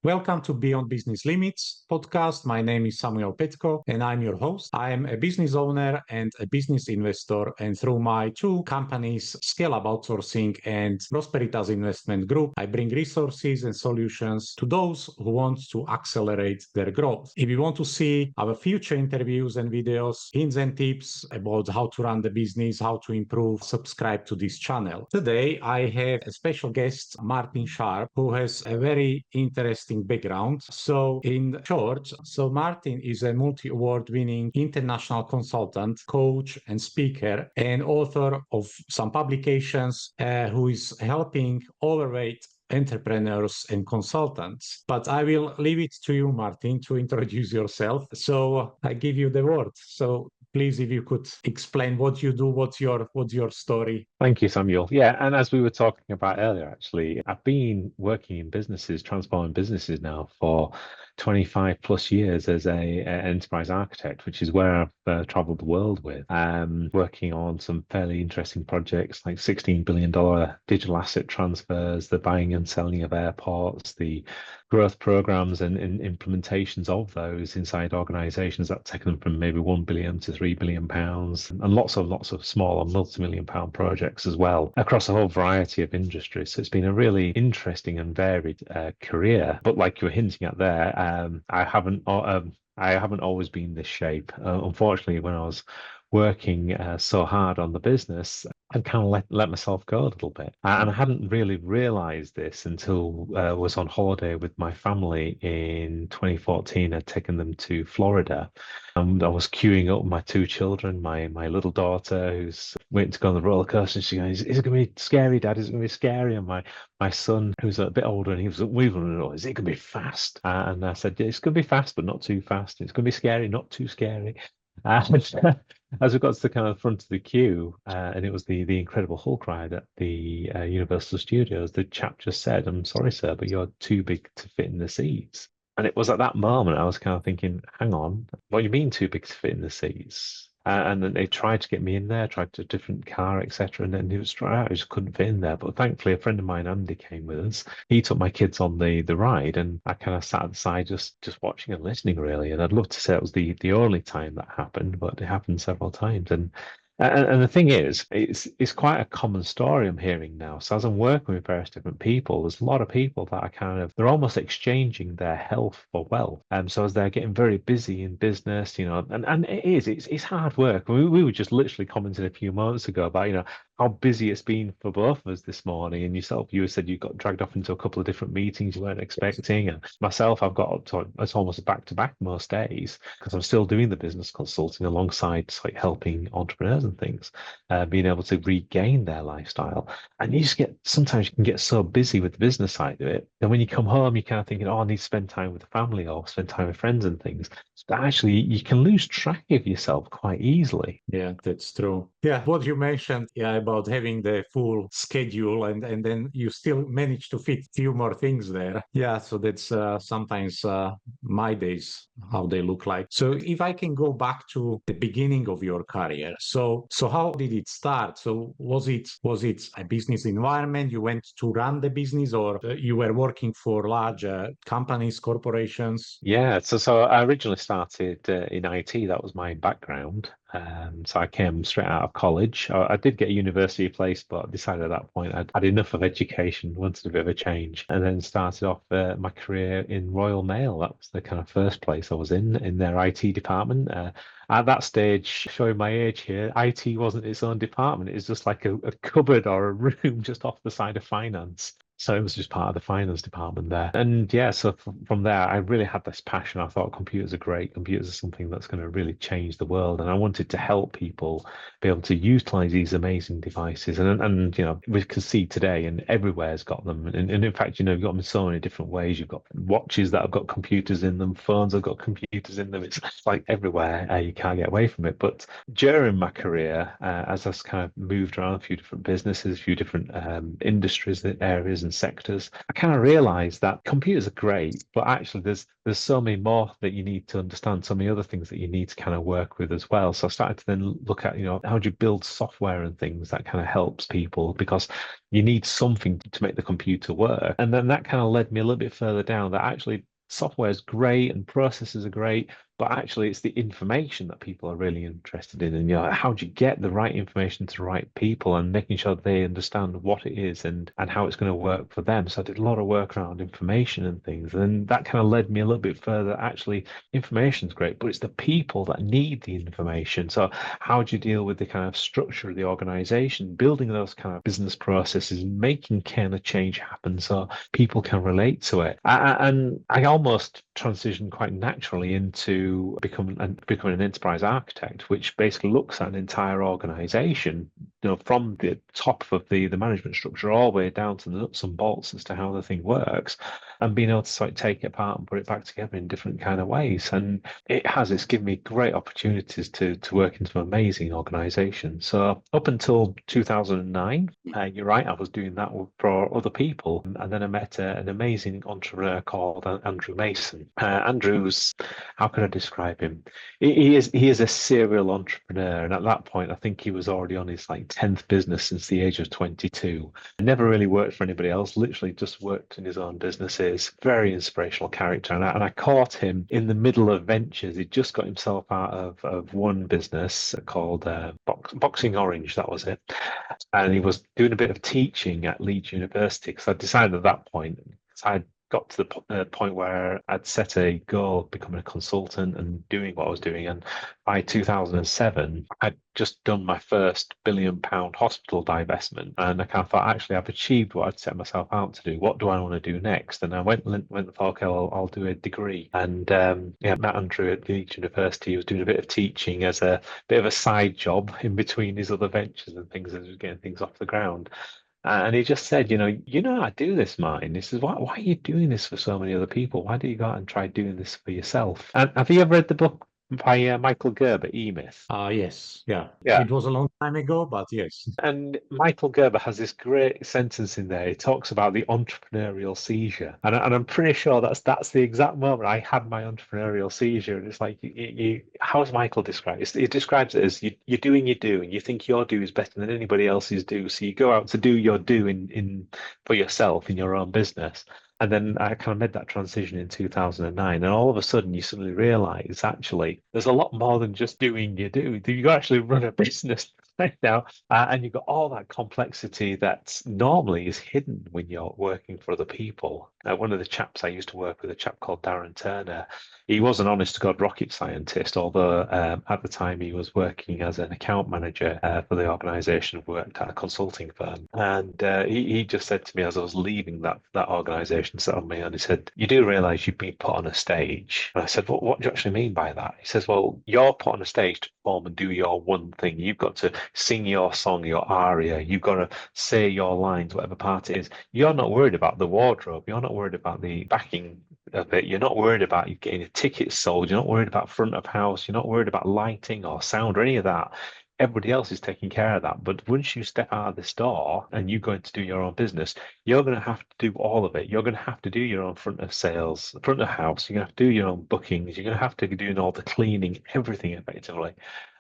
Welcome to Beyond Business Limits podcast. My name is Samuel Petko and I'm your host. I am a business owner and a business investor, and through my two companies, Scale Up Outsourcing and Prosperitas Investment Group, I bring resources and solutions to those who want to accelerate their growth. If you want to see our future interviews and videos, hints and tips about how to run the business, how to improve, subscribe to this channel. Today, I have a special guest, Martin Sharp, who has a very interesting background. So in short, Martin is a multi-award winning international consultant, coach and speaker, and author of some publications who is helping overweight entrepreneurs and consultants. But I will leave it to you, Martin, to introduce yourself. So I give you the word. So please, if you could explain what you do, what's your story. Thank you, Samuel. Yeah, and as we were talking about earlier, actually, I've been working in businesses, transforming businesses now for 25 plus years as an enterprise architect, which is where I've traveled the world with, working on some fairly interesting projects like $16 billion digital asset transfers, the buying and selling of airports, the growth programs and implementations of those inside organizations that taken them from maybe 1 billion to 3 billion pounds, and lots of smaller multi-million pound projects as well across a whole variety of industries. So it's been a really interesting and varied career. But like you were hinting at there, I haven't always been this shape. Unfortunately, when I was working so hard on the business, I kind of let myself go a little bit. And I hadn't really realized this until I was on holiday with my family in 2014. I'd taken them to Florida. And I was queuing up my two children, my little daughter who's waiting to go on the roller coaster. And she goes, "Is it going to be scary, Dad? Is it going to be scary?" And my son, who's a bit older, and he was waving, "Is it going to be fast?" And I said, "Yeah, it's going to be fast, but not too fast. It's going to be scary, not too scary." And as we got to the kind of front of the queue, and it was the Incredible Hulk ride at the Universal Studios, the chap just said, "I'm sorry, sir, but you're too big to fit in the seats." And it was at that moment I was kind of thinking, hang on, what do you mean too big to fit in the seats? And then they tried to get me in there, tried to a different car, etc. And then it was straight out, I just couldn't fit in there. But thankfully, a friend of mine, Andy, came with us. He took my kids on the ride, and I kind of sat at the side just watching and listening, really. And I'd love to say it was the only time that happened, but it happened several times. And the thing is, it's quite a common story I'm hearing now. So as I'm working with various different people, there's a lot of people that are they're almost exchanging their health for wealth. So as they're getting very busy in business, and it's hard work. We were just literally commenting a few moments ago about, how busy it's been for both of us this morning. And yourself, you said you got dragged off into a couple of different meetings you weren't expecting. And myself, I've got up to, it's almost back to back most days because I'm still doing the business consulting alongside like helping entrepreneurs and things, being able to regain their lifestyle. And sometimes you can get so busy with the business side of it. And when you come home, you're kind of thinking, oh, I need to spend time with the family or spend time with friends and things. But actually, you can lose track of yourself quite easily. Yeah, that's true. Yeah, what you mentioned, about having the full schedule and then you still manage to fit few more things there. Yeah, so that's sometimes my days, how they look like. So if I can go back to the beginning of your career, so how did it start? So was it a business environment you went to run the business, or you were working for large companies, corporations? Yeah, so I originally started in IT. That was my background. So I came straight out of college. I did get a university place, but I decided at that point I'd had enough of education, wanted a bit of a change, and then started off my career in Royal Mail. That was the kind of first place I was in their IT department. At that stage, showing my age here, IT wasn't its own department. It was just like a cupboard or a room just off the side of finance. So it was just part of the finance department there. And yeah, so from there, I really had this passion. I thought computers are great. Computers are something that's going to really change the world. And I wanted to help people be able to utilize these amazing devices. And we can see today, and everywhere's got them. And in fact, you've got them in so many different ways. You've got watches that have got computers in them, phones have got computers in them. It's like everywhere. You can't get away from it. But during my career, as I kind of moved around a few different businesses, a few different industries, areas and different sectors, I kind of realized that computers are great, but actually there's so many more that you need to understand, so many other things that you need to kind of work with as well. So I started to then look at, how do you build software and things that kind of helps people, because you need something to make the computer work. And then that kind of led me a little bit further down that actually software is great and processes are great, but actually it's the information that people are really interested in. And how do you get the right information to the right people and making sure they understand what it is and how it's going to work for them. So I did a lot of work around information and things. And that kind of led me a little bit further. Actually, information's great, but it's the people that need the information. So how do you deal with the kind of structure of the organization, building those kind of business processes, making kind of change happen so people can relate to it? And I almost transitioned quite naturally into becoming an enterprise architect, which basically looks at an entire organization, from the top of the management structure all the way down to the nuts and bolts as to how the thing works, and being able to sort of take it apart and put it back together in different kind of ways. And it's given me great opportunities to work in some amazing organizations. So up until 2009, you're right, I was doing that for other people. And then I met an amazing entrepreneur called Andrew Mason. Andrew's, how can I describe him? He is a serial entrepreneur. And at that point, I think he was already on his 10th business since the age of 22. Never really worked for anybody else, literally just worked in his own businesses. Very inspirational character. And I caught him in the middle of ventures. He'd just got himself out of one business called Boxing Orange, that was it. And he was doing a bit of teaching at Leeds University, because I decided at that point, I'd got to the point where I'd set a goal of becoming a consultant and doing what I was doing. And by 2007, I'd just done my first £1 billion hospital divestment. And I kind of thought, actually, I've achieved what I'd set myself out to do. What do I want to do next? And I went and thought, okay, I'll do a degree. And met Andrew at Leeds University. He was doing a bit of teaching as a bit of a side job in between his other ventures and things, as he was getting things off the ground. And he just said, you know how to do this, Martin. He says, why are you doing this for so many other people? Why do you go out and try doing this for yourself? And have you ever read the book by Michael Gerber, E-Myth? Yes. Yeah. Yeah. It was a long time ago, but yes. And Michael Gerber has this great sentence in there. He talks about the entrepreneurial seizure, and I'm pretty sure that's the exact moment I had my entrepreneurial seizure. And it's like, how does Michael describe it? He describes it as you're doing your do, and you think your do is better than anybody else's do, so you go out to do your do in for yourself in your own business. And then I kind of made that transition in 2009. And all of a sudden, you suddenly realize, actually, there's a lot more than just doing your do. You actually run a business right now. And you've got all that complexity that normally is hidden when you're working for other people. One of the chaps I used to work with, a chap called Darren Turner, he was an honest-to-God rocket scientist, although at the time he was working as an account manager for the organization, worked at a consulting firm. And he just said to me as I was leaving that organization, sat on me, and he said, you do realize you've been put on a stage. And I said, what do you actually mean by that? He says, well, you're put on a stage to perform and do your one thing. You've got to sing your song, your aria. You've got to say your lines, whatever part it is. You're not worried about the wardrobe. You're not worried about the backing of it. You're not worried about you getting a ticket sold. You're not worried about front of house. You're not worried about lighting or sound or any of that. Everybody else is taking care of that. But once you step out of this door and you're going to do your own business, you're going to have to do all of it. You're going to have to do your own front of sales, front of house. You're going to have to do your own bookings. You're going to have to be doing all the cleaning, everything effectively.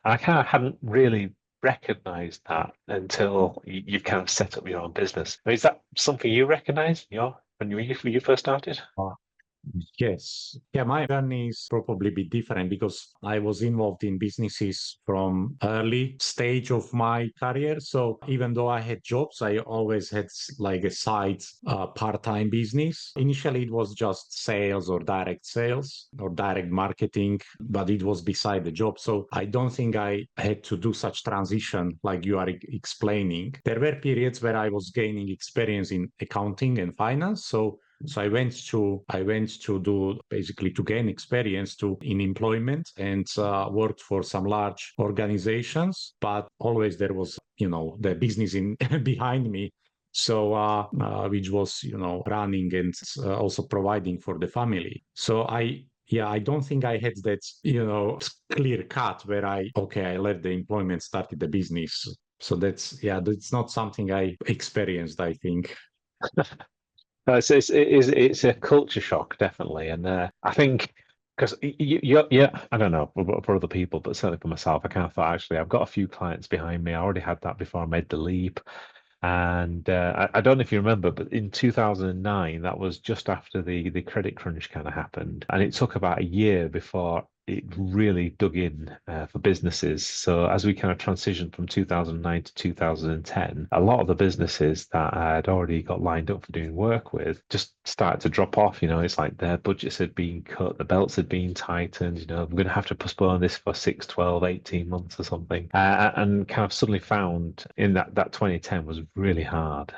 And I kind of hadn't really recognized that until you've kind of set up your own business. Is that something you recognize, when you first started? Yes. Yeah, my journey is probably a bit different because I was involved in businesses from early stage of my career. So even though I had jobs, I always had like a side part-time business. Initially, it was just sales or direct sales or direct marketing, but it was beside the job. So I don't think I had to do such transition like you are explaining. There were periods where I was gaining experience in accounting and finance. So I went to do basically to gain experience in employment and worked for some large organizations, but always there was the business in behind me. So which was running and also providing for the family. So I don't think I had that clear cut where I left the employment, started the business. So that's not something I experienced, I think. It's a culture shock, definitely, and I think because yeah, I don't know for other people, but certainly for myself, I kind of thought actually I've got a few clients behind me. I already had that before I made the leap, and I don't know if you remember, but in 2009, that was just after the credit crunch kind of happened, and it took about a year before it really dug in for businesses. So as we kind of transitioned from 2009 to 2010, a lot of the businesses that I had already got lined up for doing work with just started to drop off. It's like their budgets had been cut, the belts had been tightened. I'm going to have to postpone this for 6, 12, 18 months or something. And kind of suddenly found in that 2010 was really hard.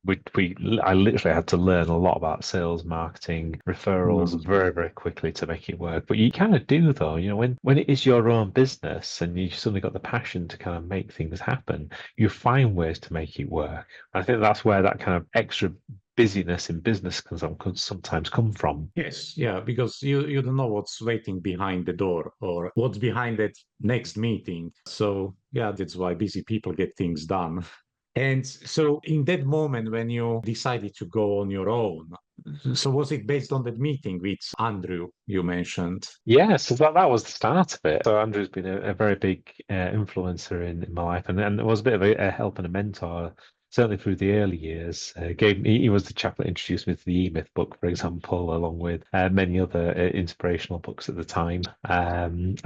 I literally had to learn a lot about sales, marketing, referrals Mm. very, very quickly to make it work. But you kind of do though, when it is your own business and you suddenly got the passion to kind of make things happen, you find ways to make it work. I think that's where that kind of extra busyness in business can sometimes come from. Yes, yeah, because you don't know what's waiting behind the door or what's behind that next meeting. So yeah, that's why busy people get things done. And so in that moment when you decided to go on your own, so was it based on that meeting with Andrew you mentioned? Yeah, so that was the start of it. So Andrew's been a very big influencer in my life, and it was a bit of a help and a mentor, certainly through the early years. He was the chap that introduced me to the E-Myth book, for example, along with many other inspirational books at the time, and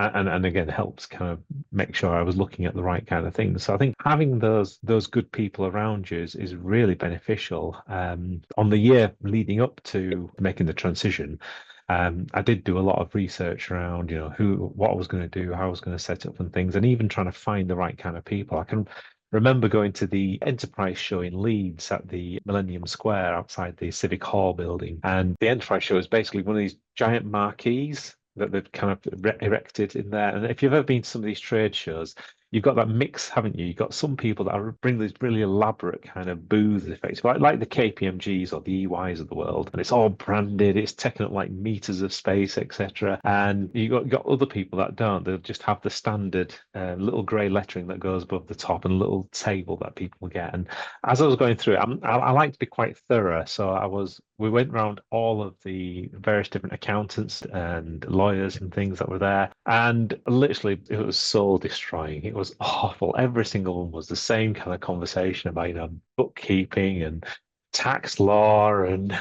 again helped kind of make sure I was looking at the right kind of things. So I think having those good people around you is really beneficial. On the year leading up to making the transition. I did do a lot of research around, what I was going to do, how I was going to set up and things, and even trying to find the right kind of people. I can remember going to the Enterprise show in Leeds at the Millennium Square outside the Civic Hall building. And the Enterprise show is basically one of these giant marquees that they've kind of erected in there. And if you've ever been to some of these trade shows, you've got that mix, haven't you? You've got some people that bring these really elaborate kind of booths effects, like the KPMGs or the EYs of the world, and it's all branded. It's taking up like meters of space, etc. And you got other people that don't. They'll just have the standard little grey lettering that goes above the top and a little table that people get. And as I was going through it, I like to be quite thorough, so we went around all of the various different accountants and lawyers and things that were there, and literally it was soul destroying. It was awful. Every single one was the same kind of conversation about, bookkeeping and tax law and,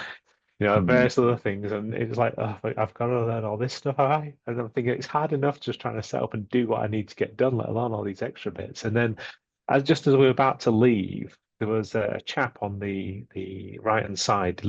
Mm. various other things. And it was like, oh, I've got to learn all this stuff, have I? And I'm thinking it's hard enough just trying to set up and do what I need to get done, let alone all these extra bits. And then just as we were about to leave, there was a chap on the right hand side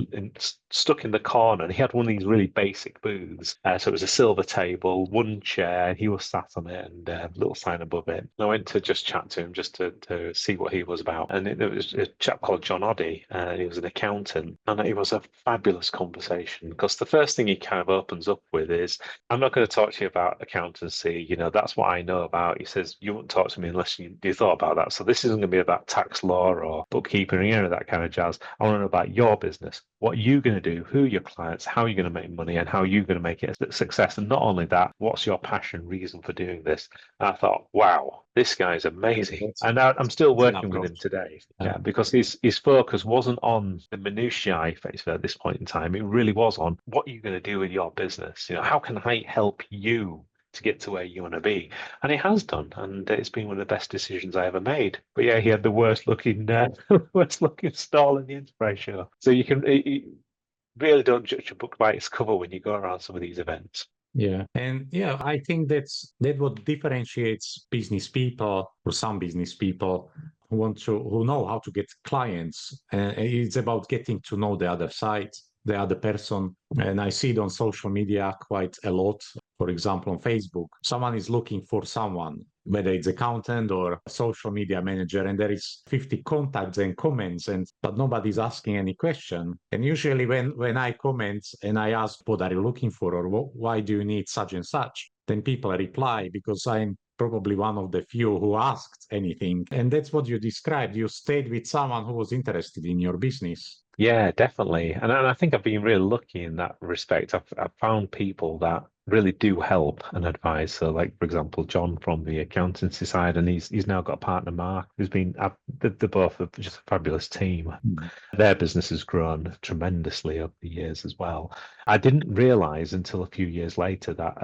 stuck in the corner, and he had one of these really basic booths. So it was a silver table, one chair, he was sat on it, and a little sign above it. And I went to just chat to him just to see what he was about. And it was a chap called John Oddy, and he was an accountant. And it was a fabulous conversation because the first thing he kind of opens up with is, I'm not going to talk to you about accountancy. That's what I know about. He says, you won't talk to me unless you thought about that. So this isn't going to be about tax law or bookkeeping or any of that kind of jazz. I want to know about your business. What are you going to do? Who are your clients? How are you going to make money? And how are you going to make it a success? And not only that, what's your passion, reason for doing this? And I thought, wow, this guy is amazing. That's, And I'm still that's an working with him approach. today. Yeah. Yeah, because his focus wasn't on the minutiae I face at this point in time. It really was on what are you going to do with your business? How can I help you to get to where you want to be? And it has done, and it's been one of the best decisions I ever made. But yeah, he had the worst looking, worst looking stall in the Enterprise show. So you really don't judge a book by its cover when you go around some of these events. Yeah. And yeah, I think that what differentiates business people or some business people who know how to get clients. It's about getting to know the other side, the other person. And I see it on social media quite a lot. For example, on Facebook, someone is looking for someone, whether it's accountant or social media manager, and there is 50 contacts and comments, but nobody's asking any question. And usually when I comment and I ask, what are you looking for, or why do you need such and such? Then people reply, because I'm probably one of the few who asked anything. And that's what you described. You stayed with someone who was interested in your business. Yeah, definitely. And I think I've been really lucky in that respect. I've found people that really do help and advise. So, like for example, John from the accountancy side, and he's now got a partner, Mark, who's been they're both just a fabulous team. Mm. Their business has grown tremendously over the years as well. I didn't realize until a few years later that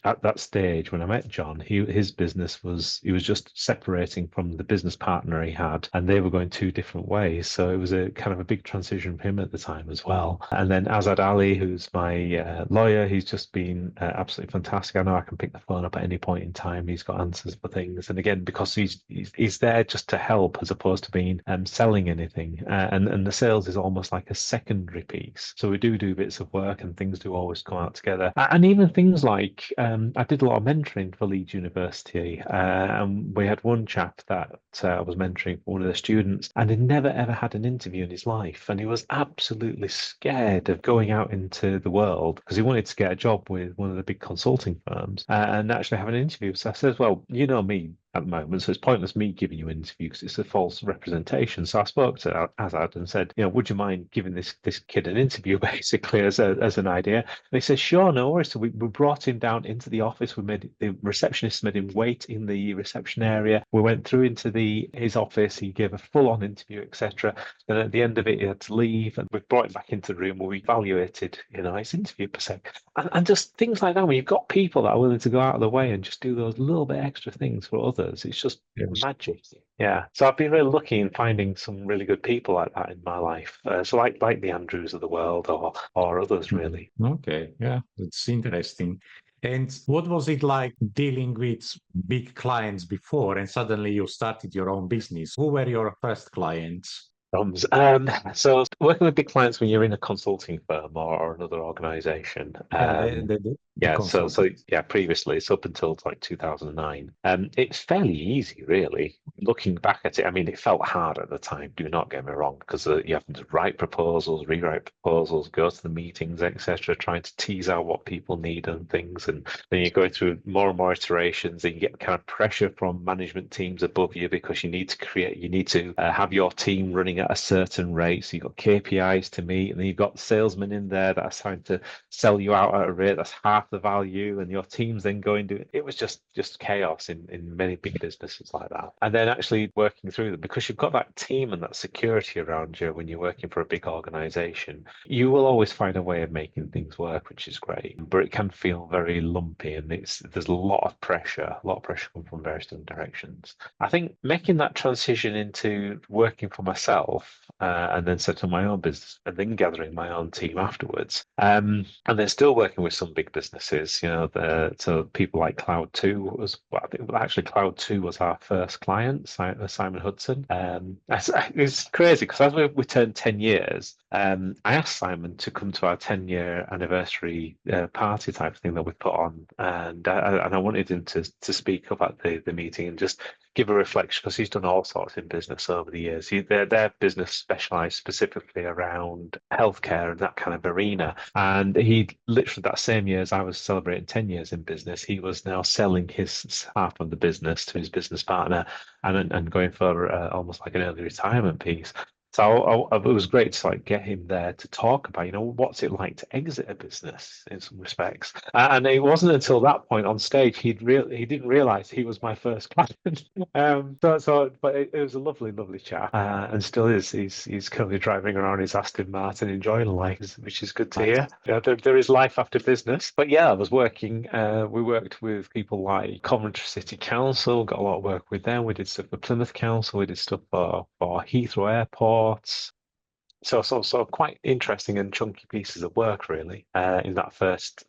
at that stage when I met John, his business he was just separating from the business partner he had, and they were going two different ways. So it was a kind of a big transition for him at the time as well. And then Azad Ali, who's my lawyer, he's just been absolutely fantastic. I know I can pick the phone up at any point in time. He's got answers for things, and again, because he's there just to help as opposed to being selling anything, and the sales is almost like a secondary piece. So we do bits of work, and things do always come out together. And even things like I did a lot of mentoring for Leeds University, and we had one chap that I was mentoring for one of the students, and he'd never ever had an interview in his life, and he was absolutely scared of going out into the world because he wanted to get a job with one of the big consulting firms and actually have an interview. So I said, well, you know me at the moment, so it's pointless me giving you an interview because it's a false representation. So I spoke to Azad and said, would you mind giving this kid an interview basically as an idea? And he said, sure, no worries. So we brought him down into the office. The receptionist made him wait in the reception area. We went through into his office. He gave a full-on interview, etc. Then at the end of it, he had to leave, and we brought him back into the room where we evaluated, his interview percent, and just things like that. When you've got people that are willing to go out of the way and just do those little bit extra things for others, it's just magic. Yeah. So I've been really lucky in finding some really good people like that in my life. So like the Andrews of the world or others really. Okay, yeah, that's interesting. And what was it like dealing with big clients before, and suddenly you started your own business? Who were your first clients? So working with big clients when you're in a consulting firm or another organization. Yeah, the Yeah, so consultant. yeah, previously it's up until like 2009. It's fairly easy, really. Looking back at it, I mean, it felt hard at the time. Do not get me wrong, because you have to write proposals, rewrite proposals, go to the meetings, etc., trying to tease out what people need and things, and then you're going through more and more iterations, and you get kind of pressure from management teams above you because you need to have your team running at a certain rate. So you've got KPIs to meet, and then you've got salesmen in there that are trying to sell you out at a rate that's half the value, and your team's then going to it was just chaos in many big businesses like that. And then actually working through them, because you've got that team and that security around you when you're working for a big organization, you will always find a way of making things work, which is great. But it can feel very lumpy, and there's a lot of pressure coming from various different directions. I think making that transition into working for myself and then setting my own business and then gathering my own team afterwards. And then still working with some big businesses, so people like Cloud2 I think actually Cloud2 was our first client, Simon Hudson. It's crazy because as we turned 10 years, I asked Simon to come to our 10-year anniversary party type thing that we put on, and I wanted him to speak up at the meeting and just give a reflection, because he's done all sorts in business over the years. Their business specialised specifically around healthcare and that kind of arena. And he literally that same year as I was celebrating 10 years in business, he was now selling his half of the business to his business partner and going for almost like an early retirement piece. So it was great to get him there to talk about, what's it like to exit a business in some respects. And it wasn't until that point on stage he didn't realize he was my first client. But it was a lovely, lovely chat, and still is. He's currently driving around his Aston Martin, enjoying life, which is good to hear. Yeah, there is life after business. But yeah, I was working. We worked with people like Coventry City Council, got a lot of work with them. We did stuff for Plymouth Council. We did stuff for Heathrow Airport. So quite interesting and chunky pieces of work really in that first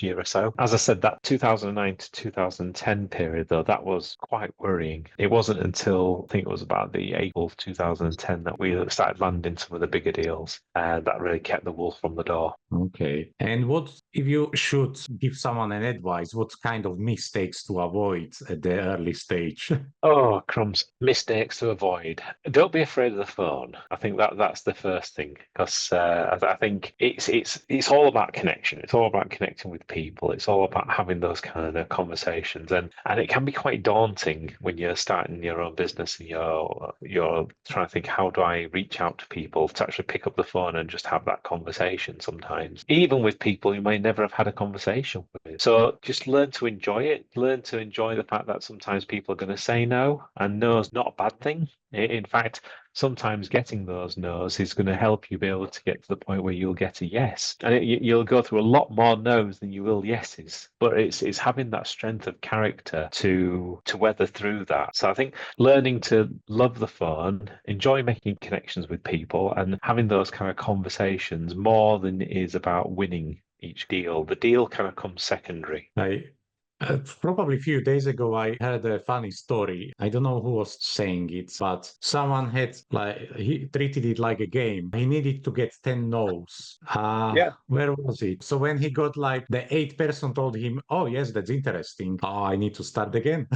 year or so. As I said, that 2009 to 2010 period though, that was quite worrying. It wasn't until I think it was about the April of 2010 that we started landing some of the bigger deals that really kept the wolf from the door. Okay. And what if you should give someone an advice, what kind of mistakes to avoid at the early stage? Oh, crumbs. Mistakes to avoid. Don't be afraid of the phone. I think that's the first thing, because I think it's all about connection. It's all about connecting with people. It's all about having those kind of conversations, and it can be quite daunting when you're starting your own business and you're trying to think, how do I reach out to people to actually pick up the phone and just have that conversation sometimes, even with people you might never have had a conversation with. So just learn to enjoy it. Learn to enjoy the fact that sometimes people are going to say no, and no is not a bad thing. In fact, sometimes getting those no's is going to help you be able to get to the point where you'll get a yes. And you'll go through a lot more no's than you will yeses. But it's having that strength of character to weather through that. So I think learning to love the phone, enjoy making connections with people, and having those kind of conversations more than it is about winning each deal. The deal kind of comes secondary. Probably a few days ago, I heard a funny story. I don't know who was saying it, but someone had he treated it like a game. He needed to get 10 no's. Yeah. Where was it? So when he got like the eighth person told him, "Oh yes, that's interesting. Oh, I need to start again."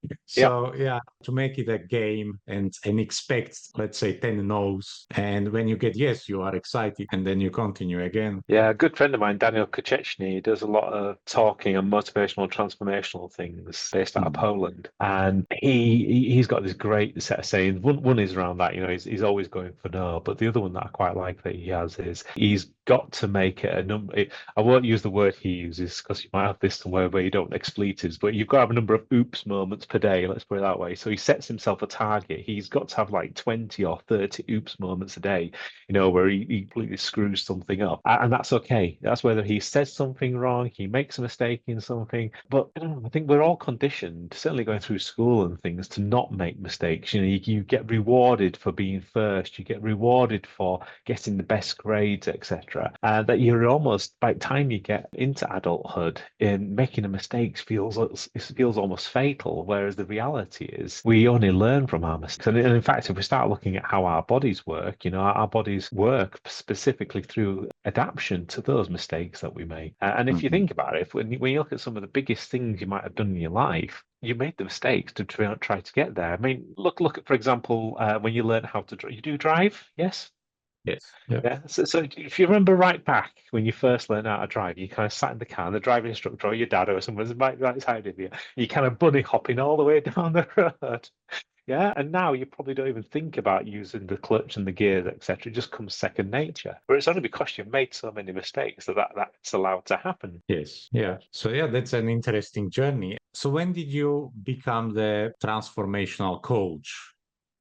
Yeah. So yeah, to make it a game and expect, let's say, 10 no's, and when you get yes, you are excited, and then you continue again. Yeah, a good friend of mine, Daniel Koczechny, does a lot of talking and motivational, transformational things based out of Mm. Poland. And he's got this great set of sayings. One is around that, he's always going for no. But the other one that I quite like that he has is he's got to make it a number. I won't use the word he uses because you might have this somewhere where you don't want expletives, but you've got to have a number of oops moments per day, let's put it that way. So he sets himself a target. He's got to have like 20 or 30 oops moments a day, where he completely screws something up. And that's okay. That's whether he says something wrong, he makes a mistake in something. But I think we're all conditioned, certainly going through school and things, to not make mistakes. You get rewarded for being first, you get rewarded for getting the best grades, etc. That you're almost, by the time you get into adulthood, in making a mistake feels almost fatal. Whereas the reality is we only learn from our mistakes. And in fact, if we start looking at how our bodies work, our bodies work specifically through adaptation to those mistakes that we make. And if you Mhm. think about it, when you look at some of the biggest things you might have done in your life, you made the mistakes to try to get there. I mean, look at, for example, when you learn how to drive. You do drive, yes? Yes. Yeah. Yeah. So if you remember right back when you first learned how to drive, you kind of sat in the car and the driving instructor or your dad or someone was right side of you. You kind of bunny hopping all the way down the road. Yeah, and now you probably don't even think about using the clutch and the gears, etc. It just comes second nature. But it's only because you've made so many mistakes that's allowed to happen. Yes. Yeah. So yeah, that's an interesting journey. So when did you become the transformational coach?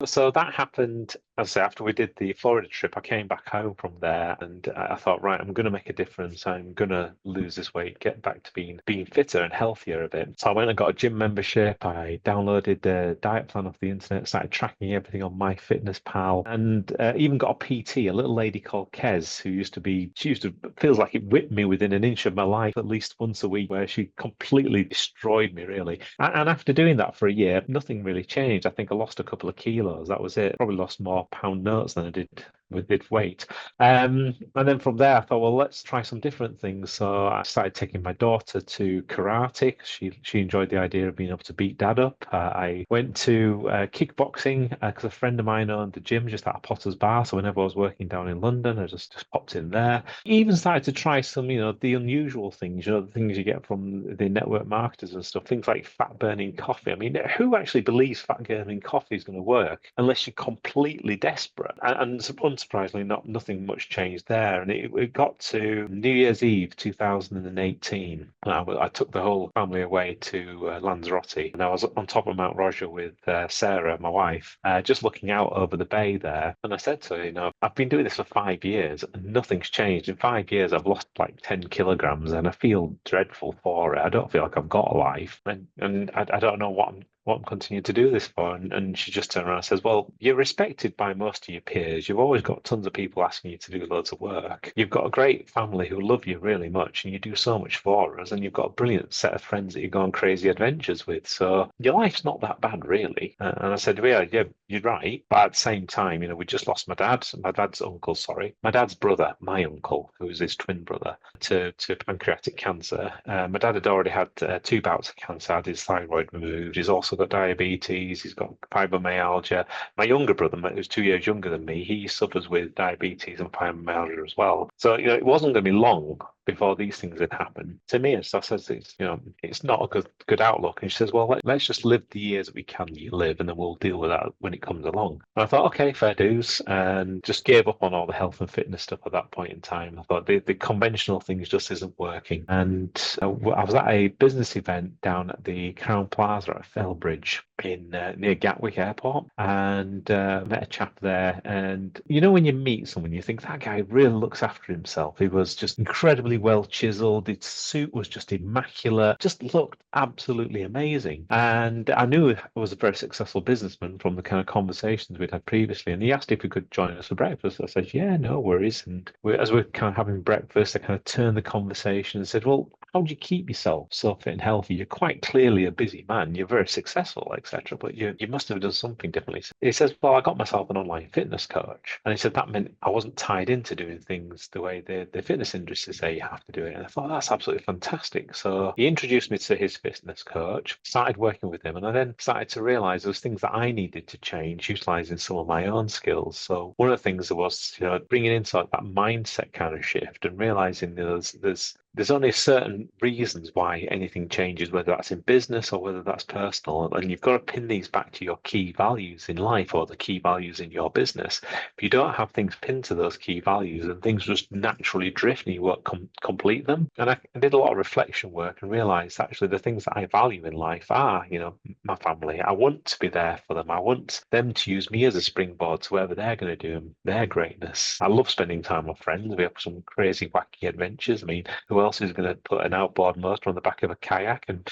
So that happened, as I say, after we did the Florida trip. I came back home from there, and I thought, right, I'm going to make a difference. I'm going to lose this weight, get back to being fitter and healthier a bit. So I went and got a gym membership. I downloaded the diet plan off the internet, started tracking everything on MyFitnessPal, and even got a PT, a little lady called Kez, she used to feels like it whipped me within an inch of my life at least once a week, where she completely destroyed me, really. And after doing that for a year, nothing really changed. I think I lost a couple of kilos. That was it. Probably lost more pound notes than I did with weight. And then from there, I thought, well, let's try some different things. So I started taking my daughter to karate. She enjoyed the idea of being able to beat dad up. I went to kickboxing because a friend of mine owned the gym just at a Potter's Bar. So whenever I was working down in London, I just popped in there. Even started to try some, the unusual things, the things you get from the network marketers and stuff, things like fat burning coffee. I mean, who actually believes fat burning coffee is going to work unless you're completely desperate? And unsurprisingly, nothing much changed there. And it got to New Year's Eve 2018. I took the whole family away to Lanzarote, and I was on top of Mount Roger with Sarah, my wife, just looking out over the bay there. And I said to her, I've been doing this for 5 years and nothing's changed. In 5 years, I've lost like 10 kilograms and I feel dreadful for it. I don't feel like I've got a life. And I don't know what I'm continuing to do this for. And she just turned around and says, well, you're respected by most of your peers. You've always got tons of people asking you to do loads of work. You've got a great family who love you really much and you do so much for us. And you've got a brilliant set of friends that you go on crazy adventures with. So your life's not that bad, really. And I said, well, yeah, you're right. But at the same time, we just lost my dad's uncle, sorry, my dad's brother, my uncle, who was his twin brother, to pancreatic cancer. My dad had already had 2 bouts of cancer, had his thyroid removed. He's also got diabetes. He's got fibromyalgia. My younger brother, who's 2 years younger than me, he suffers with diabetes and fibromyalgia as well. So, it wasn't going to be long before these things had happened. To me, I says, it's not a good outlook. And she says, well, let's just live the years that we can live, and then we'll deal with that when it comes along. And I thought, okay, fair dues, and just gave up on all the health and fitness stuff at that point in time. I thought the conventional things just isn't working. And I was at a business event down at the Crown Plaza at Fellbridge in near Gatwick Airport, and met a chap there. And when you meet someone, you think that guy really looks after himself. He was just incredibly well chiseled. His suit was just immaculate, just looked absolutely amazing. And I knew he was a very successful businessman from the kind of conversations we'd had previously. And he asked if he could join us for breakfast. I said, yeah, no worries. And as we're kind of having breakfast, I kind of turned the conversation and said, well, how do you keep yourself so fit and healthy? You're quite clearly a busy man. You're very successful, etc. But you must have done something differently. He says, well, I got myself an online fitness coach. And he said that meant I wasn't tied into doing things the way the fitness industry say you have to do it. And I thought, that's absolutely fantastic. So he introduced me to his fitness coach, started working with him. And I then started to realize there was things that I needed to change, utilizing some of my own skills. So one of the things was, bringing in sort of that mindset kind of shift and realizing there's only certain reasons why anything changes, whether that's in business or whether that's personal. And you've got to pin these back to your key values in life or the key values in your business. If you don't have things pinned to those key values, and things just naturally drift and you won't complete them. And I did a lot of reflection work and realized actually the things that I value in life are, my family. I want to be there for them. I want them to use me as a springboard to whatever they're going to do and their greatness. I love spending time with friends. We have some crazy, wacky adventures. I mean, who else is going to put an outboard motor on the back of a kayak and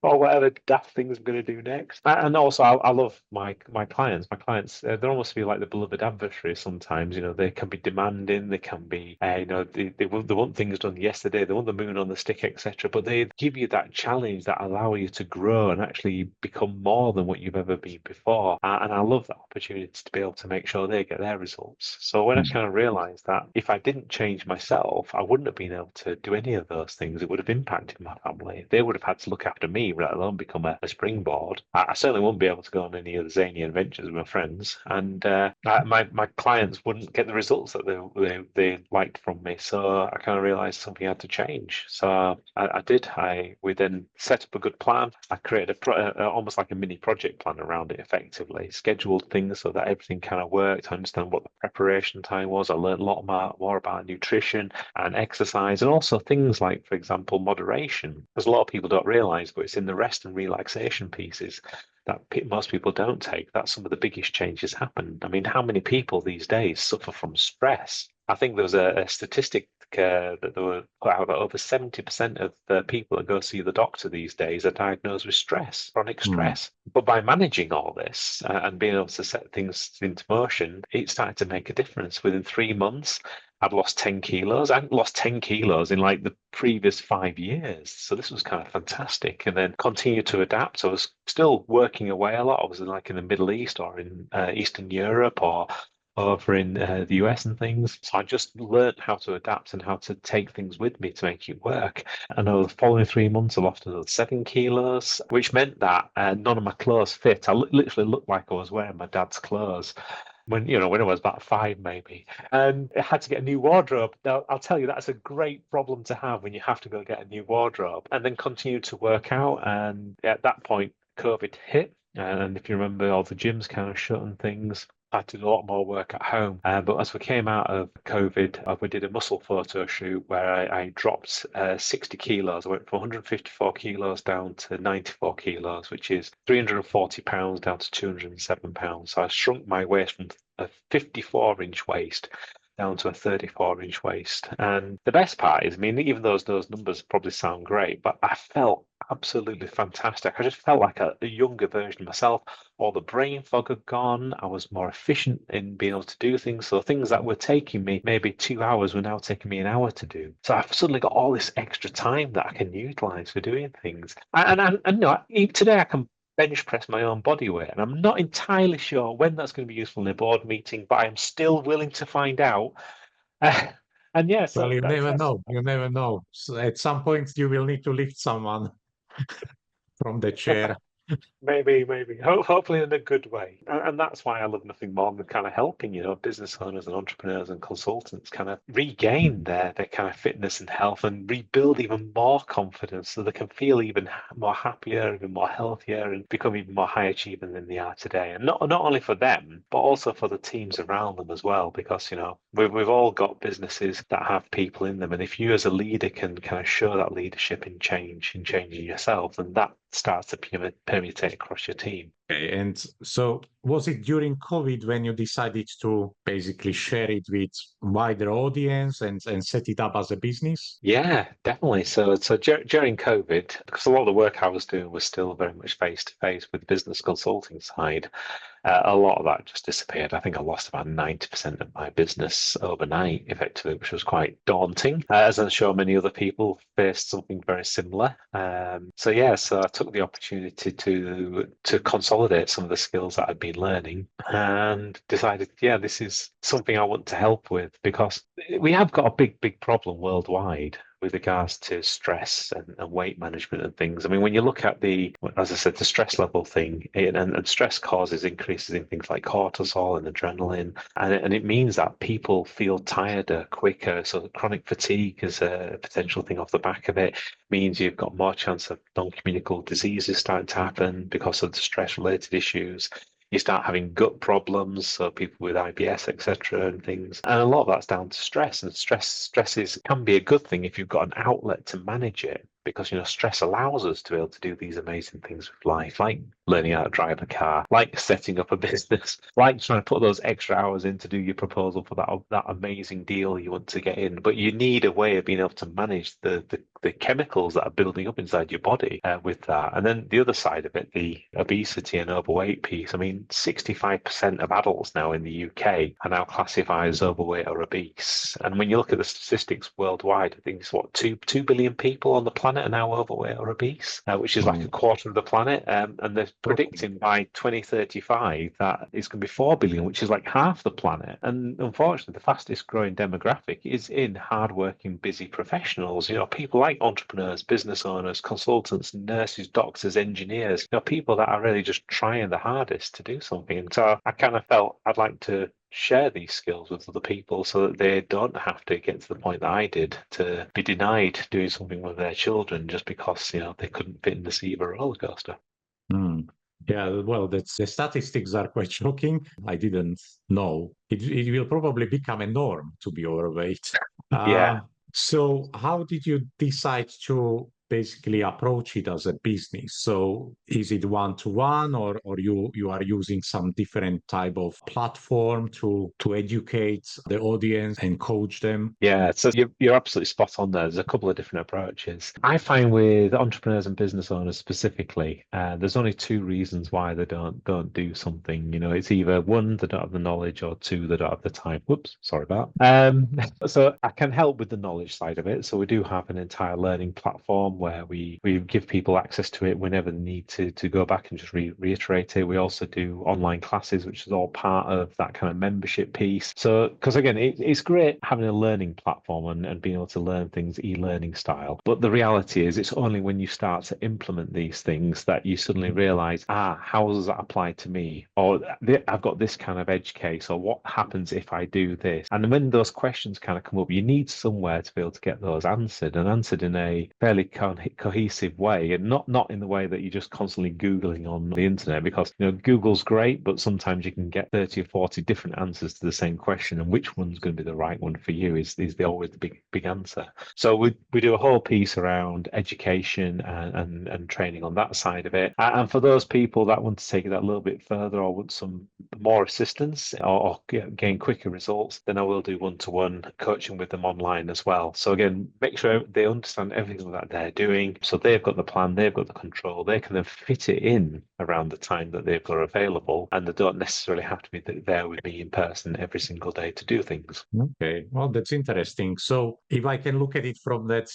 or whatever daft things I'm going to do next? And also, I love my clients. My clients, they almost feel like the beloved adversary sometimes. They can be demanding. They can be, they want things done yesterday. They want the moon on the stick, etc. But they give you that challenge that allow you to grow and actually become more than what you've ever been before. And I love that opportunity to be able to make sure they get their results. So when I kind of realized that if I didn't change myself, I wouldn't have been able to do any of those things. It would have impacted my family. They would have had to look after me, let alone become a springboard. I certainly wouldn't be able to go on any of the zany adventures with my friends, and my clients wouldn't get the results that they liked from me. So I kind of realized something had to change. So I did. We then set up a good plan. I created almost like a mini project plan around it, effectively scheduled things so that everything kind of worked. I understand what the preparation time was. I learned a lot more about nutrition and exercise, and also things like, for example, moderation, because a lot of people don't realize, but it's in the rest and relaxation pieces that most people don't take. That's some of the biggest changes happen. I mean, how many people these days suffer from stress? I think there was a statistic that they were put out that over 70% of the people that go see the doctor these days are diagnosed with stress, chronic stress. But by managing all this and being able to set things into motion, it started to make a difference. Within 3 months, I'd lost 10 kilos. I hadn't lost 10 kilos in like the previous 5 years. So this was kind of fantastic. And then continued to adapt. I was still working away a lot. I was in the Middle East or in Eastern Europe or over in the US and things. So I just learned how to adapt and how to take things with me to make it work. And over the following 3 months, I lost another 7 kilos, which meant that none of my clothes fit. I literally looked like I was wearing my dad's clothes when I was about 5 maybe, and I had to get a new wardrobe. Now I'll tell you, that's a great problem to have when you have to go get a new wardrobe. And then continue to work out, and at that point COVID hit, and if you remember, all the gyms kind of shut and things. I did a lot more work at home. But as we came out of COVID, we did a muscle photo shoot where I dropped 60 kilos. I went from 154 kilos down to 94 kilos, which is 340 pounds down to 207 pounds. So I shrunk my waist from a 54-inch waist down to a 34-inch waist. And the best part is, I mean, even though those numbers probably sound great, but I felt absolutely fantastic. I just felt like a younger version of myself. All the brain fog had gone. I was more efficient in being able to do things. So things that were taking me maybe 2 hours were now taking me an hour to do. So I've suddenly got all this extra time that I can utilize for doing things. And today I can bench press my own body weight, and I'm not entirely sure when that's going to be useful in a board meeting, but I'm still willing to find out. And yeah, so well, you never know. You never know. So at some point, you will need to lift someone from the chair. Maybe, maybe. Hopefully in a good way. And that's why I love nothing more than kind of helping, business owners and entrepreneurs and consultants kind of regain their kind of fitness and health and rebuild even more confidence so they can feel even more happier, even more healthier, and become even more high achieving than they are today. And not only for them, but also for the teams around them as well, because we've all got businesses that have people in them. And if you as a leader can kind of show that leadership in changing yourself, then that starts to permeate across your team. Okay, and so was it during COVID when you decided to basically share it with wider audience and set it up as a business? Yeah, definitely. So during COVID, because a lot of the work I was doing was still very much face to face with the business consulting side, a lot of that just disappeared. I think I lost about 90% of my business overnight, effectively, which was quite daunting, as I'm sure many other people faced something very similar. So I took the opportunity to consolidate some of the skills that I'd been learning and decided, yeah, this is something I want to help with because we have got a big problem worldwide with regards to stress and weight management and things. I mean, when you look at as I said, the stress level thing, and stress causes increases in things like cortisol and adrenaline, and it means that people feel tireder quicker. So chronic fatigue is a potential thing off the back of it. Means you've got more chance of non-communicable diseases starting to happen because of the stress-related issues. You start having gut problems, so people with IBS, etc., and things. And a lot of that's down to stress. And stress can be a good thing if you've got an outlet to manage it, because stress allows us to be able to do these amazing things with life, like learning how to drive a car, like setting up a business, like trying to put those extra hours in to do your proposal for that amazing deal you want to get in. But you need a way of being able to manage the chemicals that are building up inside your body with that. And then the other side of it, the obesity and overweight piece. I mean, 65% of adults now in the UK are now classified as overweight or obese. And when you look at the statistics worldwide, I think it's what, 2 billion people on the planet are now overweight or obese, which is like a quarter of the planet. And they're predicting by 2035 that it's going to be 4 billion, which is like half the planet. And unfortunately, the fastest growing demographic is in hardworking, busy professionals. People like entrepreneurs, business owners, consultants, nurses, doctors, engineers, people that are really just trying the hardest to do something. And so I kind of felt I'd like to share these skills with other people so that they don't have to get to the point that I did, to be denied doing something with their children just because, they couldn't fit in the seat of a roller coaster. Mm. Yeah, well, the statistics are quite shocking. I didn't know. It will probably become a norm to be overweight. Yeah. So how did you decide to basically approach it as a business? So is it one-to-one, or you are using some different type of platform to educate the audience and coach them? Yeah, so you're absolutely spot on there. There's a couple of different approaches. I find with entrepreneurs and business owners specifically, there's only two reasons why they don't do something. It's either one, they don't have the knowledge, or two, they don't have the time. Whoops, sorry about. So I can help with the knowledge side of it. So we do have an entire learning platform where we give people access to it whenever they need to go back and just reiterate it. We also do online classes, which is all part of that kind of membership piece. So because again, it's great having a learning platform and being able to learn things e-learning style. But the reality is it's only when you start to implement these things that you suddenly realize, how does that apply to me? Or I've got this kind of edge case, or what happens if I do this? And when those questions kind of come up, you need somewhere to be able to get those answered, and answered in a fairly cohesive way, and not in the way that you're just constantly Googling on the internet, because Google's great, but sometimes you can get 30 or 40 different answers to the same question, and which one's going to be the right one for you is always the big answer. So we do a whole piece around education and training on that side of it. And for those people that want to take it that little bit further, or want some more assistance, or gain quicker results, then I will do one-to-one coaching with them online as well. So again, make sure they understand everything that they're doing, so they've got the plan, they've got the control, they can then fit it in around the time that they are available, and they don't necessarily have to be there with me in person every single day to do things. Okay, well, that's interesting. So if I can look at it from that,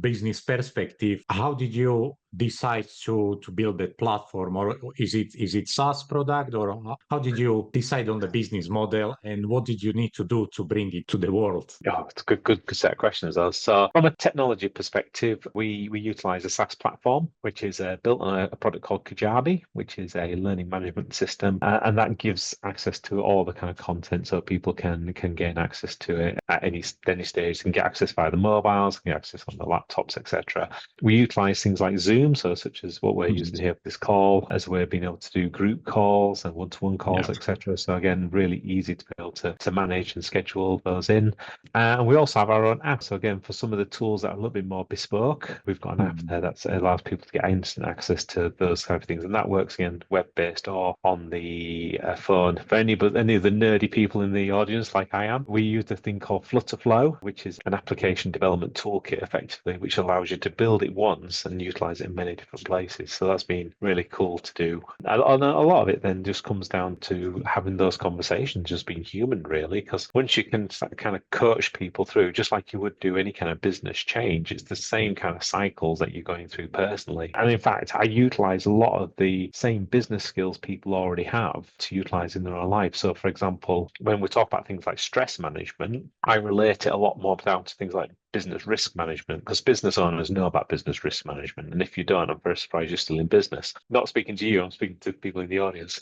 business perspective, how did you decide to build that platform, or is it SaaS product, or how did you decide on the business model, and what did you need to do to bring it to the world? Oh, it's a good set of questions, though. So, from a technology perspective, we utilize a SaaS platform, which is built on a product called Kajabi, which is a learning management system, and that gives access to all the kind of content, so people can gain access to it at any stage. Can get access via the mobiles, can get access on the laptops, etc. We utilize things like Zoom, so such as what we're using here for this call, as we're being able to do group calls and one-to-one calls, etc. So again, really easy to be able to manage and schedule those in. And we also have our own app. So again, for some of the tools that are a little bit more bespoke, we've got an app there that allows people to get instant access to those kind of things. And that works again web-based or on the phone. For any of the nerdy people in the audience, like I am, we use a thing called Flutterflow, which is an application development toolkit, effectively, which allows you to build it once and utilize it in many different places. So that's been really cool to do. And a lot of it then just comes down to having those conversations, just being human, really, because once you can kind of coach people through, just like you would do any kind of business change, it's the same kind of cycles that you're going through personally. And in fact, I utilize a lot of the same business skills people already have to utilize in their own life. So, for example, when we talk about things like stress management, I relate it a lot more down to things like business risk management, because business owners know about business risk management. And if you don't, I'm very surprised you're still in business. Not speaking to you, I'm speaking to people in the audience.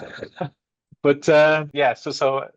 But yeah, so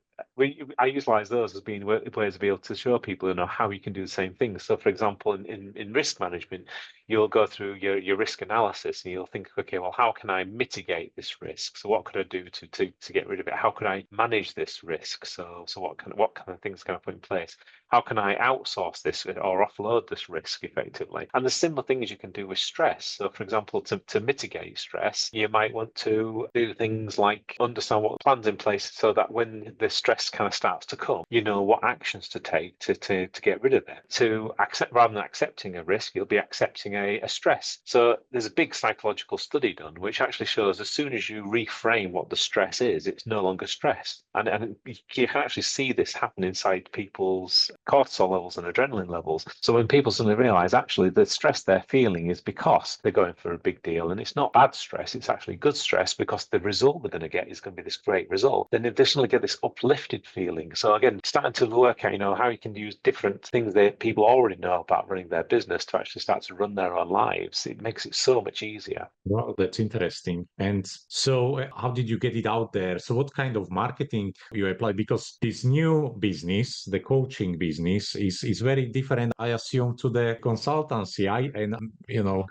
I utilize those as being ways to be able to show people, how you can do the same thing. So, for example, in risk management, you'll go through your risk analysis and you'll think, okay, well, how can I mitigate this risk? So, what could I do to get rid of it? How could I manage this risk? So what kind of things can I put in place? How can I outsource this or offload this risk effectively? And the similar things you can do with stress. So, for example, to mitigate stress, you might want to do things like understand what plans in place so that when the stress kind of starts to come, you know what actions to take to get rid of it. To accept, rather than accepting a risk, you'll be accepting a stress. So there's a big psychological study done which actually shows as soon as you reframe what the stress is, it's no longer stress. And you can actually see this happen inside people's cortisol levels and adrenaline levels. So when people suddenly realize actually the stress they're feeling is because they're going for a big deal, and it's not bad stress, it's actually good stress because the result they're going to get is going to be this great result, then they additionally get this uplifted feeling. So again, starting to work out, how you can use different things that people already know about running their business to actually start to run their own lives. It makes it so much easier. Wow, that's interesting. And so, how did you get it out there? So, what kind of marketing you apply? Because this new business, the coaching business, is very different, I assume, to the consultancy.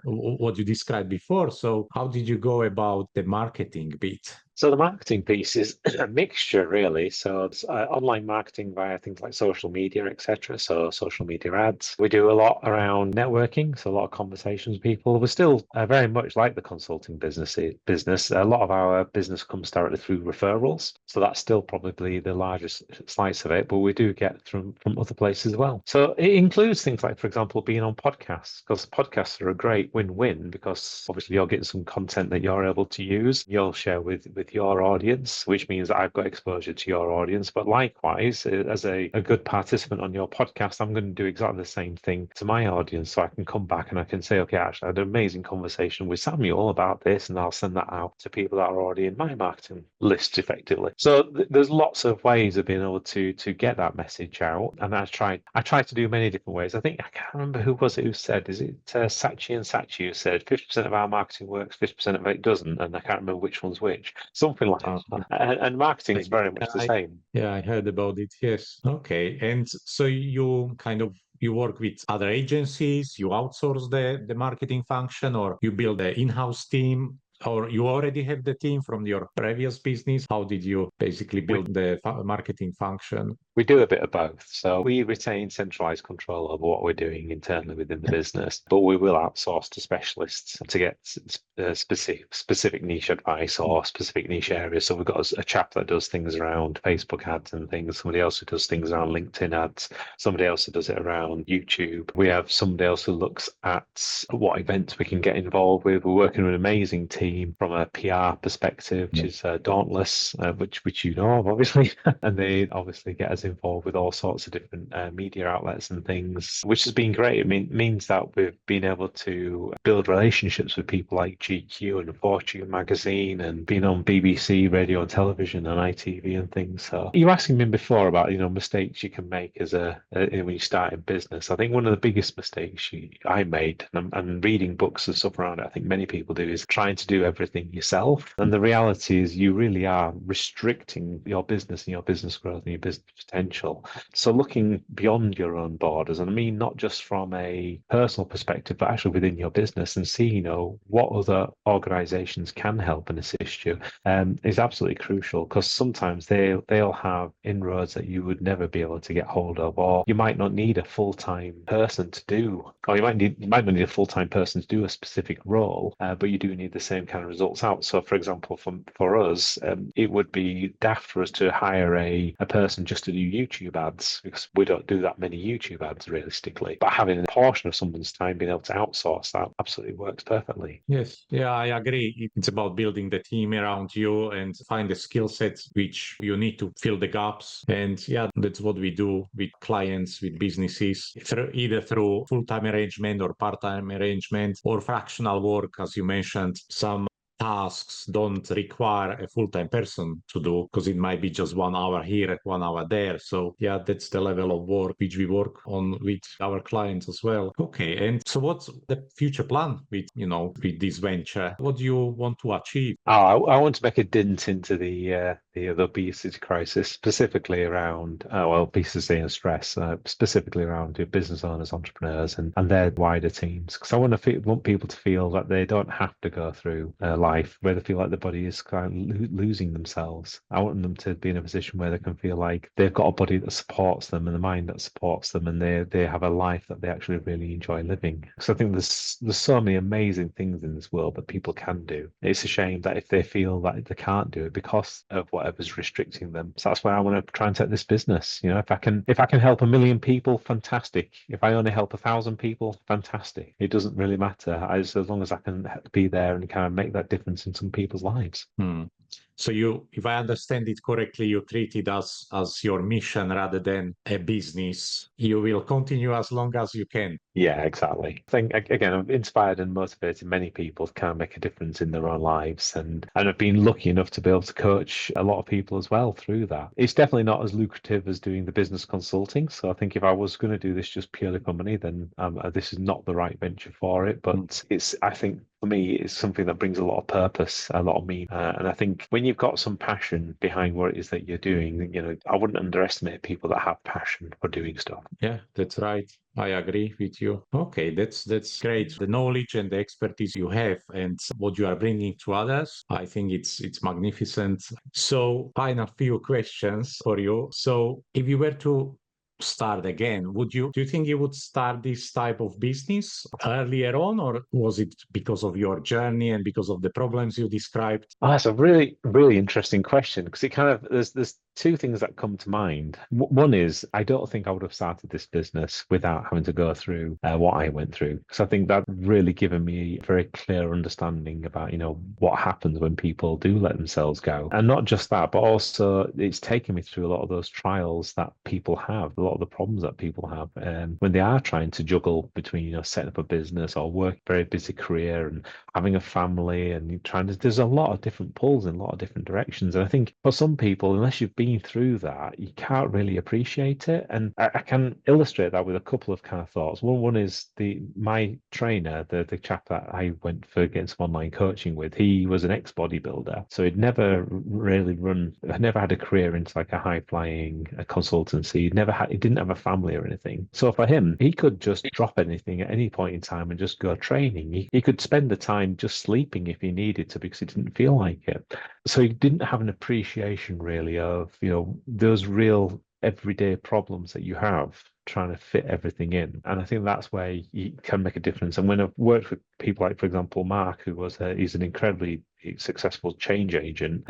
What you described before. So, how did you go about the marketing bit? So the marketing piece is a mixture, really. So it's online marketing via things like social media, etc. So social media ads. We do a lot around networking, so a lot of conversations with people. We're still very much like the consulting business. A lot of our business comes directly through referrals, so that's still probably the largest slice of it. But we do get from other places as well. So it includes things like, for example, being on podcasts, because podcasts are a great win-win, because obviously you're getting some content that you're able to use. You'll share with your audience, which means that I've got exposure to your audience. But likewise, as a good participant on your podcast, I'm going to do exactly the same thing to my audience. So I can come back and I can say, okay, actually, I had an amazing conversation with Samuel about this, and I'll send that out to people that are already in my marketing list effectively. So there's lots of ways of being able to get that message out. And I try to do many different ways. I think, I can't remember who was it who said, is it Sachi and Sachi who said 50% of our marketing works, 50% of it doesn't, and I can't remember which one's which. Something like that. And marketing is very much the same. Yeah, I heard about it. Yes. Okay. And so you work with other agencies, you outsource the marketing function, or you build an in-house team, or you already have the team from your previous business? How did you basically build the marketing function? We do a bit of both. So we retain centralized control over what we're doing internally within the business, but we will outsource to specialists to get specific niche advice or specific niche areas. So we've got a chap that does things around Facebook ads and things, somebody else who does things around LinkedIn ads, somebody else who does it around YouTube. We have somebody else who looks at what events we can get involved with. We're working with an amazing team team from a PR perspective, which is dauntless, which you know of, obviously. And they obviously get us involved with all sorts of different media outlets and things, which has been great. Means that we've been able to build relationships with people like GQ and Fortune magazine, and being on BBC radio and television and ITV and things. So you were asking me before about mistakes you can make as when you start in business. I think one of the biggest mistakes I made, and reading books and stuff around it, I think many people do, is trying to do everything yourself. And the reality is you really are restricting your business and your business growth and your business potential. So looking beyond your own borders, and I mean not just from a personal perspective, but actually within your business, and see what other organizations can help and assist you, is absolutely crucial, because sometimes they'll have inroads that you would never be able to get hold of, or you might not need a full-time person to do, or you might not need a full-time person to do a specific role, but you do need the same kind of results out. So for example, for us, it would be daft for us to hire a person just to do YouTube ads, because we don't do that many YouTube ads realistically. But having a portion of someone's time, being able to outsource that, absolutely works perfectly. Yes, yeah, I agree. It's about building the team around you and find the skill sets which you need to fill the gaps. And yeah, that's what we do with clients, with businesses, either through full-time arrangement or part-time arrangement or fractional work, as you mentioned. Some tasks don't require a full-time person to do, because it might be just 1 hour here, 1 hour there. So yeah, that's the level of work which we work on with our clients as well. Okay, and so what's the future plan with this venture? What do you want to achieve? I want to make a dent into the obesity crisis, specifically around obesity and stress, specifically around business owners, entrepreneurs, and their wider teams. Because I want people to feel that they don't have to go through life where they feel like the body is kind of losing themselves. I want them to be in a position where they can feel like they've got a body that supports them and the mind that supports them, and they have a life that they actually really enjoy living. So I think there's so many amazing things in this world that people can do. It's a shame that if they feel that they can't do it because of whatever's restricting them. So that's why I want to try and take this business. If I can help 1 million people, fantastic. If I only help 1,000 people, fantastic. It doesn't really matter, as long as I can be there and kind of make that difference in some people's lives. So if I understand it correctly, you treat it as your mission rather than a business. You will continue as long as you can. Yeah, exactly. I think, again, I've inspired and motivated many people to kind of make a difference in their own lives. And I've been lucky enough to be able to coach a lot of people as well through that. It's definitely not as lucrative as doing the business consulting. So I think if I was going to do this just purely for money, then this is not the right venture for it. But I think for me, it's something that brings a lot of purpose, a lot of meaning. And I think when you've got some passion behind what it is that you're doing, I wouldn't underestimate people that have passion for doing stuff. Yeah, that's right. I agree with you. Okay, that's great. The knowledge and the expertise you have and what you are bringing to others, I think it's magnificent. So, final few questions for you. So, if you were to start again, do you think you would start this type of business earlier on, or was it because of your journey and because of the problems you described? Oh, that's a really, really interesting question, because it kind of there's two things that come to mind. One is, I don't think I would have started this business without having to go through what I went through, because I think that really given me a very clear understanding about what happens when people do let themselves go. And not just that, but also it's taken me through a lot of those trials that people have, a lot of the problems that people have when they are trying to juggle between setting up a business or work a very busy career and having a family, and there's a lot of different pulls in a lot of different directions. And I think for some people, unless you've been through that, you can't really appreciate it. And I can illustrate that with a couple of kind of thoughts. One is my trainer, the chap that I went for getting some online coaching with. He was an ex-bodybuilder, so he'd never had a career into like a high-flying consultancy. He didn't have a family or anything. So for him, he could just drop anything at any point in time and just go training. He could spend the time just sleeping if he needed to, because he didn't feel like it. So he didn't have an appreciation really of those real everyday problems that you have trying to fit everything in. And I think that's where you can make a difference. And when I've worked with people like, for example, Mark, he's successful change agent,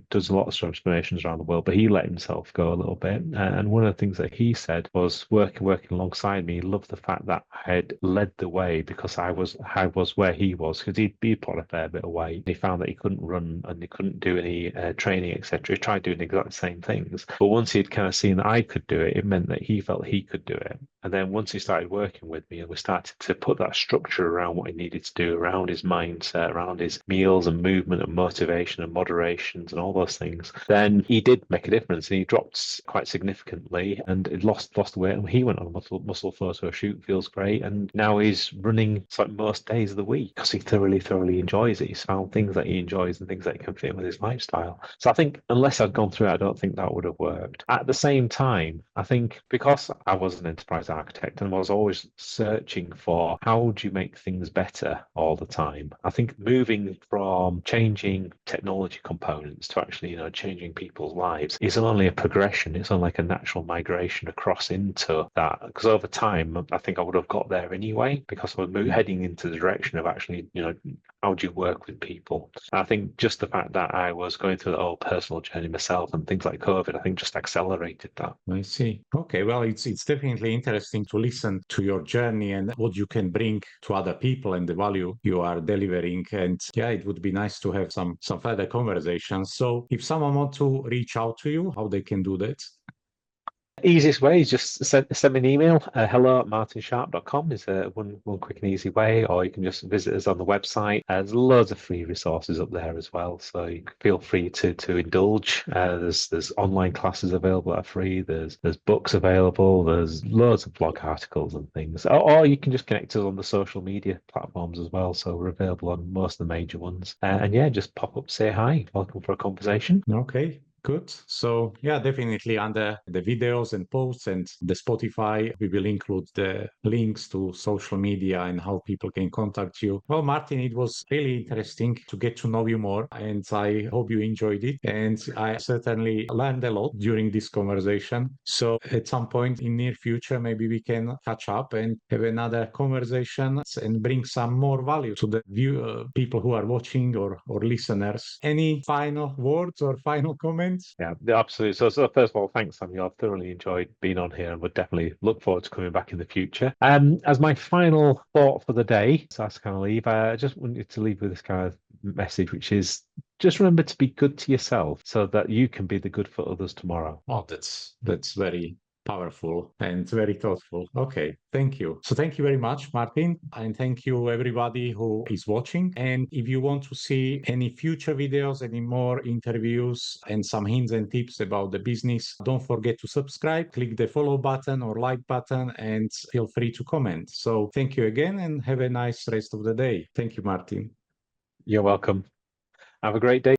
does a lot of transformations around the world, but he let himself go a little bit. And one of the things that he said was working alongside me, he loved the fact that I had led the way because I was where he was, because he'd put a fair bit of weight. He found that he couldn't run and he couldn't do any training, etc. He tried doing the exact same things. But once he'd kind of seen that I could do it, it meant that he felt he could do it. And then once he started working with me and we started to put that structure around what he needed to do, around his mindset, around his meals and movement and motivation and moderations and all those things, then he did make a difference and he dropped quite significantly and he lost weight. And he went on a muscle photo shoot, feels great. And now he's running like most days of the week because he thoroughly enjoys it. He's found things that he enjoys and things that can fit with his lifestyle. So I think unless I'd gone through it, I don't think that would have worked. At the same time, I think because I was an enterprise architect and was always searching for how do you make things better all the time, I think moving from changing technology components to actually, changing people's lives is only a progression. It's only like a natural migration across into that. Because over time, I think I would have got there anyway, because I was heading into the direction of actually, how do you work with people? And I think just the fact that I was going through the whole personal journey myself and things like COVID, I think just accelerated that. I see. Okay, well, it's definitely interesting to listen to your journey and what you can bring to other people and the value you are delivering. And yeah, it would be nice to have some further conversations. So if someone wants to reach out to you, how they can do that? Easiest way is just send me an email. hello@martinsharp.com is one quick and easy way, or you can just visit us on the website. There's loads of free resources up there as well, so you can feel free to indulge. There's online classes available that are free. There's books available. There's loads of blog articles and things, or you can just connect us on the social media platforms as well. So we're available on most of the major ones. And yeah, just pop up, say hi, welcome for a conversation. Okay. Good. So yeah, definitely under the videos and posts and the Spotify, we will include the links to social media and how people can contact you. Well, Martin, it was really interesting to get to know you more and I hope you enjoyed it. And I certainly learned a lot during this conversation. So at some point in near future, maybe we can catch up and have another conversation and bring some more value to the people who are watching or listeners. Any final words or final comments? Yeah, absolutely. So first of all, thanks, Samuel. I've thoroughly enjoyed being on here and would definitely look forward to coming back in the future. As my final thought for the day, so that's kind of leave, I just wanted to leave with this kind of message, which is just remember to be good to yourself so that you can be the good for others tomorrow. Oh, that's very powerful and very thoughtful. Okay, thank you. So thank you very much, Martin, and thank you everybody who is watching. And if you want to see any future videos, any more interviews and some hints and tips about the business, don't forget to subscribe, click the follow button or like button and feel free to comment. So thank you again and have a nice rest of the day. Thank you, Martin. You're welcome. Have a great day.